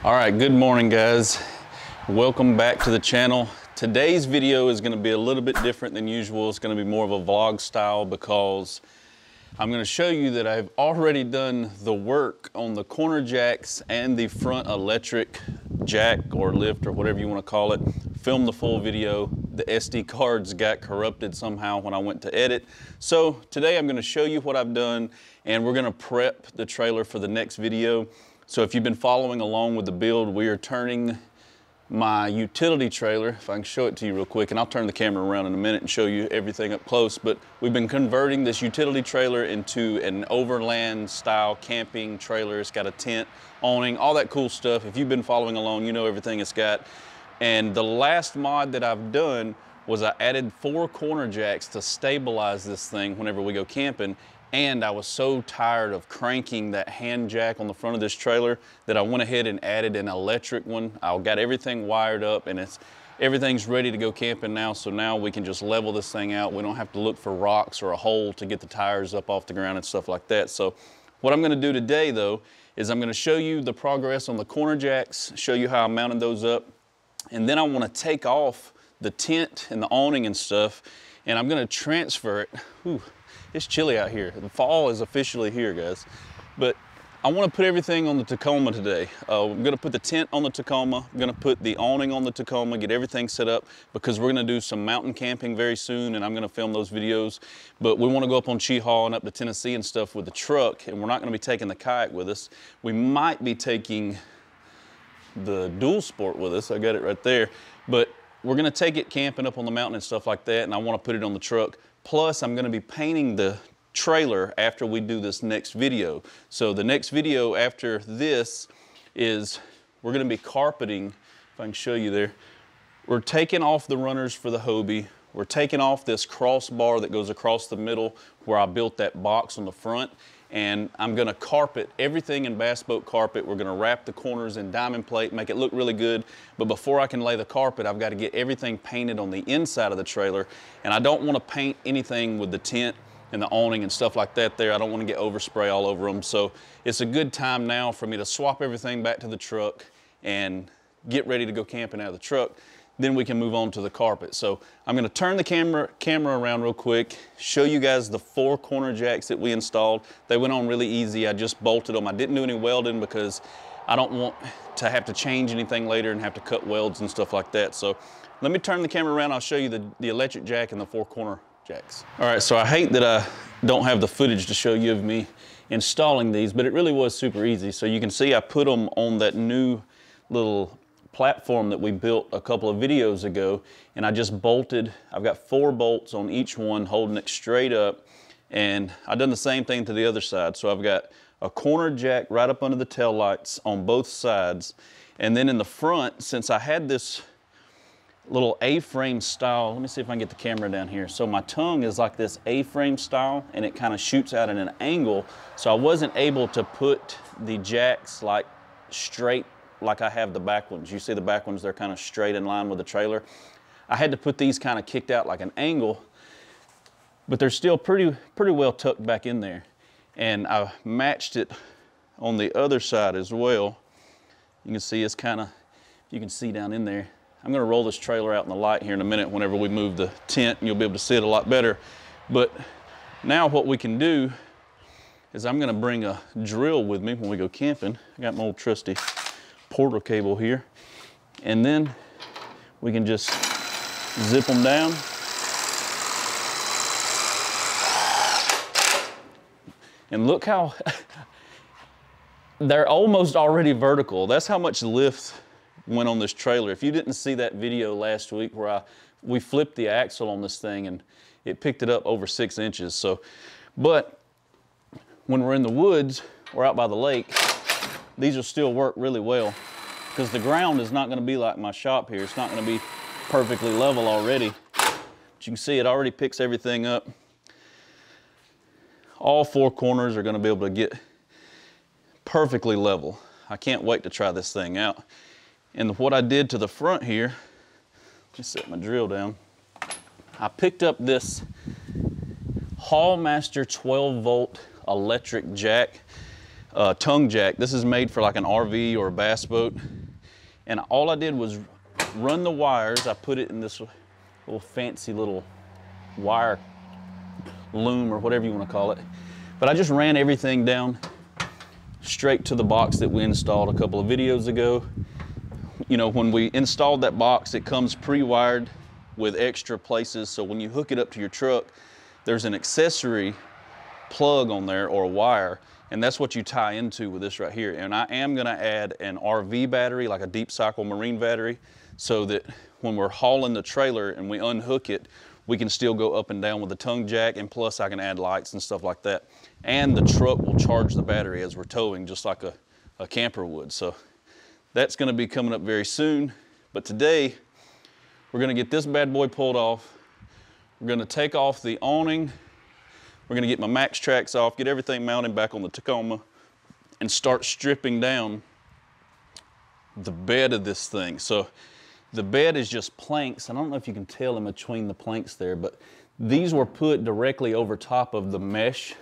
All right, good morning guys. Welcome back to the channel. Today's video is gonna be a little bit different than usual. It's gonna be more of a vlog style because I'm gonna show you that I've already done the work on the corner jacks and the front electric jack or lift or whatever you wanna call it. Filmed the full video. The SD cards got corrupted somehow when I went to edit. So today I'm gonna show you what I've done and we're gonna prep the trailer for the next video. So if you've been following along with the build, we are turning my utility trailer, if I can show it to you real quick, and I'll turn the camera around in a minute and show you everything up close, but we've been converting this utility trailer into an overland style camping trailer. It's got a tent, awning, all that cool stuff. If you've been following along, you know everything it's got. And the last mod that I've done was I added 4 corner jacks to stabilize this thing whenever we go camping. And I was so tired of cranking that hand jack on the front of this trailer that I went ahead and added an electric one. I got everything wired up and everything's ready to go camping now. So now we can just level this thing out. We don't have to look for rocks or a hole to get the tires up off the ground and stuff like that. So what I'm gonna do today though, is I'm gonna show you the progress on the corner jacks, show you how I mounted those up. And then I wanna take off the tent and the awning and stuff, and I'm gonna transfer it. Whew. It's chilly out here. The fall is officially here, guys. But I want to put everything on the Tacoma today. I'm going to put the tent on the Tacoma. I'm going to put the awning on the Tacoma, get everything set up because we're going to do some mountain camping very soon and I'm going to film those videos. But we want to go up on Cheehaw and up to Tennessee and stuff with the truck, and we're not going to be taking the kayak with us. We might be taking the dual sport with us. I got it right there. But we're going to take it camping up on the mountain and stuff like that, and I want to put it on the truck. Plus, I'm gonna be painting the trailer after we do this next video. So the next video after this is we're gonna be carpeting, if I can show you there. We're taking off the runners for the Hobie. We're taking off this crossbar that goes across the middle where I built that box on the front. And I'm gonna carpet everything in bass boat carpet. We're gonna wrap the corners in diamond plate, make it look really good. But before I can lay the carpet, I've gotta get everything painted on the inside of the trailer. And I don't wanna paint anything with the tent and the awning and stuff like that there. I don't wanna get overspray all over them. So it's a good time now for me to swap everything back to the truck and get ready to go camping out of the truck. Then we can move on to the carpet. So I'm gonna turn the camera around real quick, show you guys the 4 corner jacks that we installed. They went on really easy. I just bolted them. I didn't do any welding because I don't want to have to change anything later and have to cut welds and stuff like that. So let me turn the camera around. I'll show you the electric jack and the 4 corner jacks. All right, so I hate that I don't have the footage to show you of me installing these, but it really was super easy. So you can see I put them on that new little platform that we built a couple of videos ago, and I just bolted. I've got 4 bolts on each one holding it straight up, and I've done the same thing to the other side. So I've got a corner jack right up under the tail lights on both sides, and then in the front, since I had this little A-frame style, let me see if I can get the camera down here. So my tongue is like this A-frame style and it kind of shoots out at an angle, so I wasn't able to put the jacks like straight like I have the back ones. You see the back ones, they're kind of straight in line with the trailer. I had to put these kind of kicked out like an angle, but they're still pretty well tucked back in there. And I matched it on the other side as well. You can see it's kind of, you can see down in there. I'm gonna roll this trailer out in the light here in a minute whenever we move the tent, and you'll be able to see it a lot better. But now what we can do is I'm gonna bring a drill with me when we go camping. I got my old trusty Porter cable here, and then we can just zip them down. And look how they're almost already vertical. That's how much lift went on this trailer. If you didn't see that video last week where we flipped the axle on this thing and it picked it up over 6 inches. So, but when we're in the woods or out by the lake, these will still work really well because the ground is not going to be like my shop here. It's not going to be perfectly level already. But you can see it already picks everything up. All 4 corners are going to be able to get perfectly level. I can't wait to try this thing out. And what I did to the front here, let me set my drill down. I picked up this Hallmaster 12 volt electric jack. tongue jack. This is made for like an RV or a bass boat. And all I did was run the wires. I put it in this little fancy little wire loom or whatever you want to call it. But I just ran everything down straight to the box that we installed a couple of videos ago. You know, when we installed that box, it comes pre-wired with extra places. So when you hook it up to your truck, there's an accessory plug on there or a wire, and that's what you tie into with this right here. And I am gonna add an RV battery, like a deep cycle marine battery, so that when we're hauling the trailer and we unhook it, we can still go up and down with the tongue jack, and plus I can add lights and stuff like that. And the truck will charge the battery as we're towing, just like a camper would. So that's gonna be coming up very soon. But today, we're gonna get this bad boy pulled off. We're gonna take off the awning. We're gonna get my Max Tracks off, get everything mounted back on the Tacoma, and start stripping down the bed of this thing. So the bed is just planks. I don't know if you can tell in between the planks there, but these were put directly over top of the mesh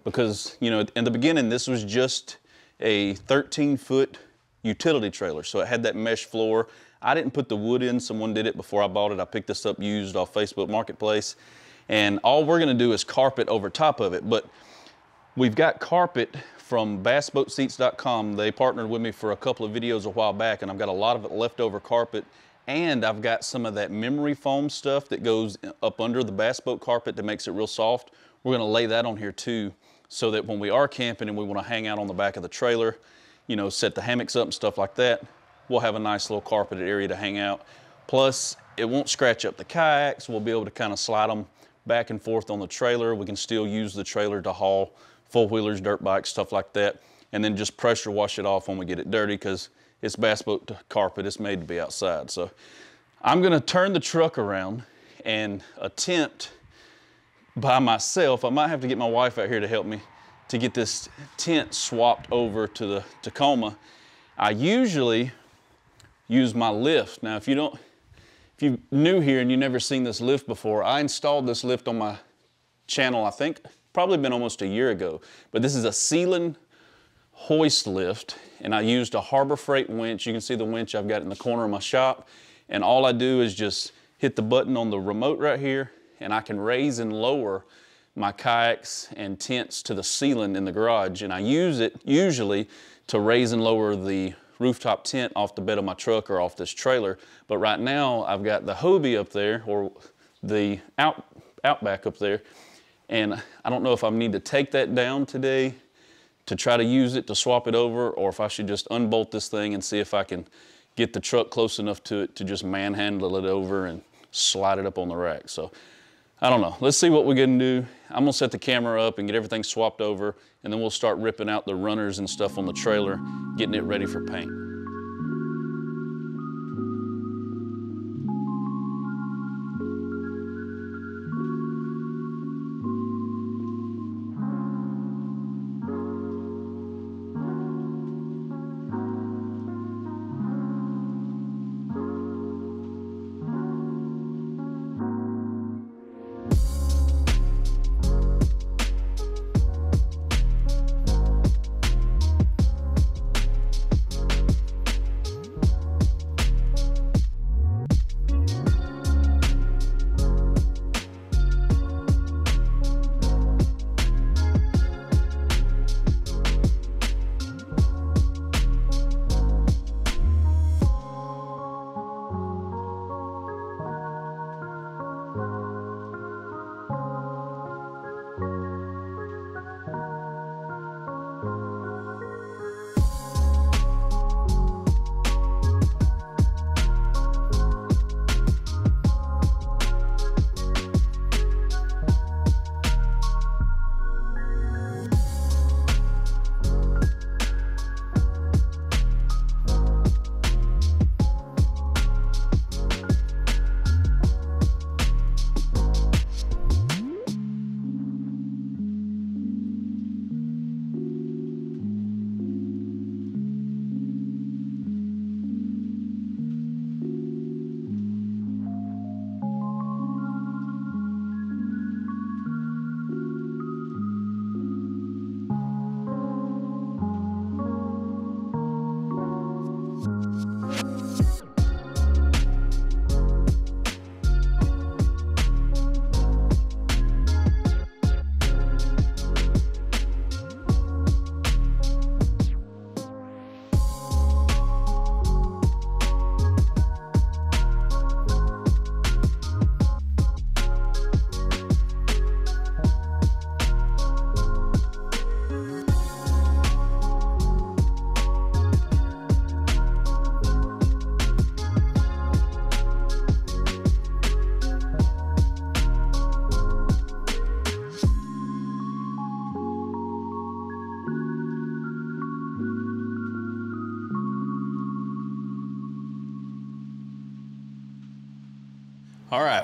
because, you know, in the beginning, this was just a 13-foot utility trailer. So it had that mesh floor. I didn't put the wood in, someone did it before I bought it. I picked this up used off Facebook Marketplace. And all we're gonna do is carpet over top of it. But we've got carpet from bassboatseats.com. They partnered with me for a couple of videos a while back, and I've got a lot of it leftover carpet. And I've got some of that memory foam stuff that goes up under the bass boat carpet that makes it real soft. We're gonna lay that on here too, so that when we are camping and we wanna hang out on the back of the trailer, you know, set the hammocks up and stuff like that, we'll have a nice little carpeted area to hang out. Plus, it won't scratch up the kayaks. We'll be able to kind of slide them back and forth on the trailer. We can still use the trailer to haul four-wheelers, dirt bikes, stuff like that, and then just pressure wash it off when we get it dirty, because it's bass boat carpet. It's made to be outside. So I'm gonna turn the truck around and attempt by myself, I might have to get my wife out here to help me, to get this tent swapped over to the Tacoma. I usually use my lift. Now, if you're new here and you've never seen this lift before, I installed this lift on my channel, I think, probably been almost a year ago. But this is a ceiling hoist lift, and I used a Harbor Freight winch. You can see the winch I've got in the corner of my shop. And all I do is just hit the button on the remote right here, and I can raise and lower my kayaks and tents to the ceiling in the garage. And I use it usually to raise and lower the rooftop tent off the bed of my truck or off this trailer. But right now I've got the Hobie up there, or the Outback up there. And I don't know if I need to take that down today to try to use it to swap it over, or if I should just unbolt this thing and see if I can get the truck close enough to it to just manhandle it over and slide it up on the rack. So I don't know. Let's see what we're gonna do. I'm gonna set the camera up and get everything swapped over, and then we'll start ripping out the runners and stuff on the trailer, getting it ready for paint.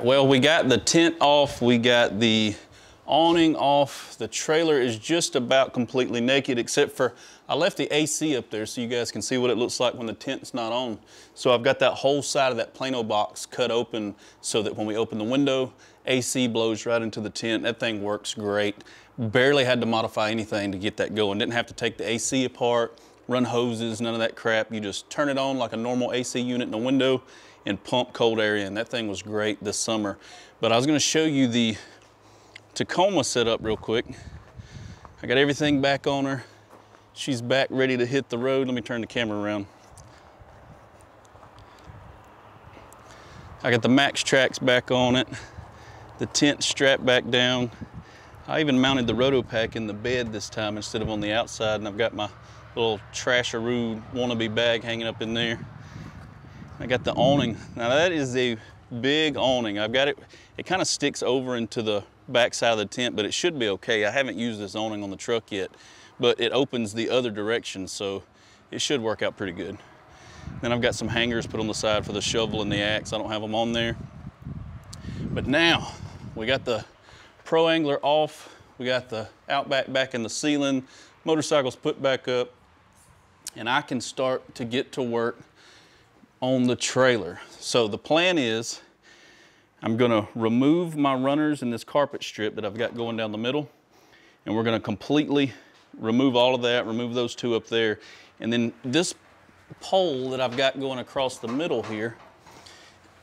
well, we got the tent off, we got the awning off. The trailer is just about completely naked, except for I left the AC up there so you guys can see what it looks like when the tent's not on. So I've got that whole side of that Plano box cut open so that when we open the window, AC blows right into the tent. That thing works great. Barely had to modify anything to get that going. Didn't have to take the AC apart, run hoses, none of that crap. You just turn it on like a normal AC unit in a window and pump cold air in. That thing was great this summer. But I was gonna show you the Tacoma setup real quick. I got everything back on her. She's back ready to hit the road. Let me turn the camera around. I got the Max Tracks back on it. The tent strapped back down. I even mounted the roto pack in the bed this time instead of on the outside, and I've got my little Trasharoo wannabe bag hanging up in there. I got the awning. Now that is a big awning. I've got it, it kind of sticks over into the back side of the tent, but it should be okay. I haven't used this awning on the truck yet, but it opens the other direction, so it should work out pretty good. Then I've got some hangers put on the side for the shovel and the axe. I don't have them on there. But now we got the Pro Angler off. We got the Outback back in the ceiling. Motorcycles put back up, and I can start to get to work on the trailer. So the plan is I'm gonna remove my runners and this carpet strip that I've got going down the middle, and we're gonna completely remove all of that, remove those two up there. And then this pole that I've got going across the middle here,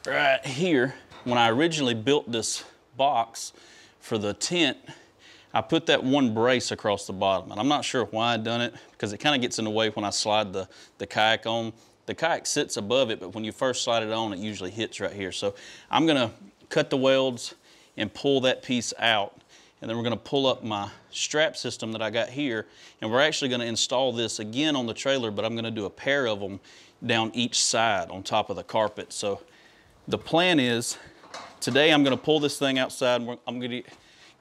right here, when I originally built this box for the tent, I put that one brace across the bottom, and I'm not sure why I done it, because it kind of gets in the way when I slide the kayak on. The kayak sits above it, but when you first slide it on, it usually hits right here. So I'm gonna cut the welds and pull that piece out, and then we're gonna pull up my strap system that I got here, and we're actually gonna install this again on the trailer, but I'm gonna do a pair of them down each side on top of the carpet. So the plan is, today I'm gonna pull this thing outside, and I'm gonna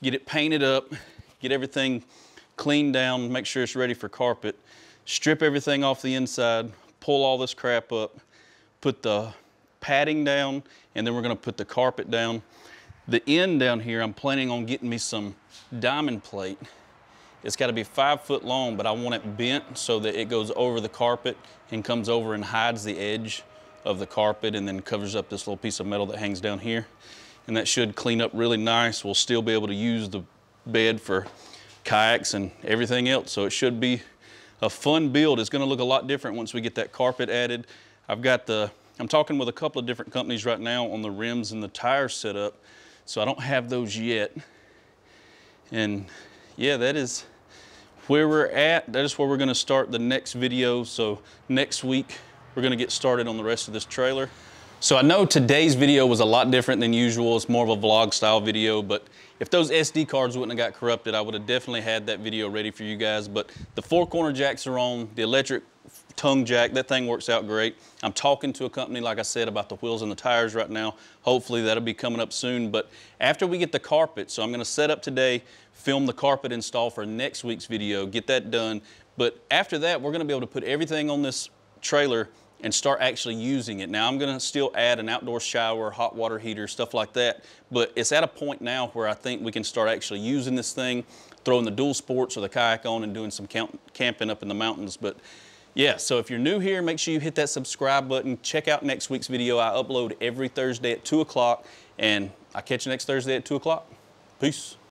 get it painted up, get everything cleaned down, make sure it's ready for carpet, strip everything off the inside, pull all this crap up, put the padding down, and then we're gonna put the carpet down. The end down here, I'm planning on getting me some diamond plate. It's gotta be 5 foot long, but I want it bent so that it goes over the carpet and comes over and hides the edge of the carpet and then covers up this little piece of metal that hangs down here. And that should clean up really nice. We'll still be able to use the bed for kayaks and everything else. So it should be a fun build. It's gonna look a lot different once we get that carpet added. I'm talking with a couple of different companies right now on the rims and the tires set up. So I don't have those yet. And yeah, that is where we're at. That is where we're gonna start the next video. So next week, we're gonna get started on the rest of this trailer. So I know today's video was a lot different than usual. It's more of a vlog style video, but if those SD cards wouldn't have got corrupted, I would have definitely had that video ready for you guys. But the 4-corner jacks are on, the electric tongue jack, that thing works out great. I'm talking to a company, like I said, about the wheels and the tires right now. Hopefully that'll be coming up soon. But after we get the carpet, so I'm gonna set up today, film the carpet install for next week's video, get that done. But after that, we're gonna be able to put everything on this trailer and start actually using it. Now I'm gonna still add an outdoor shower, hot water heater, stuff like that, but it's at a point now where I think we can start actually using this thing, throwing the dual sports or the kayak on and doing some camping up in the mountains. But yeah, so if you're new here, make sure you hit that subscribe button. Check out next week's video. I upload every Thursday at 2 o'clock, and I'll catch you next Thursday at 2 o'clock. Peace.